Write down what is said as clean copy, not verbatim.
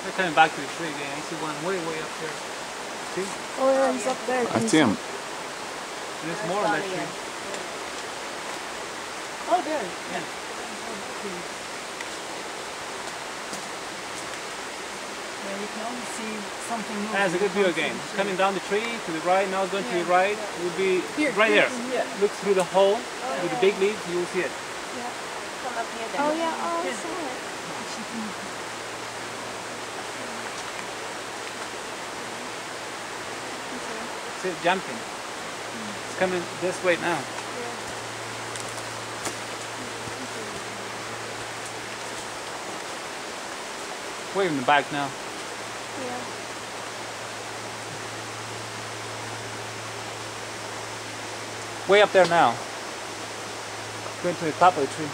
They're coming back to the tree again. I see one way up there. See? Oh yeah, he's up there. I see him. There's more on that tree. Oh, there. Yeah. Yeah, you can only see something moving. That's a good view again. It's coming down the tree to the right. Now it's going to the right. It will be right there. Yeah. Look through the hole with the big leaves. You will see it. Yeah. Come up here then. Oh yeah, oh I saw it. See it jumping. It's coming this way now. Way in the back now. Yeah. Way up there now. Going to the top of the tree.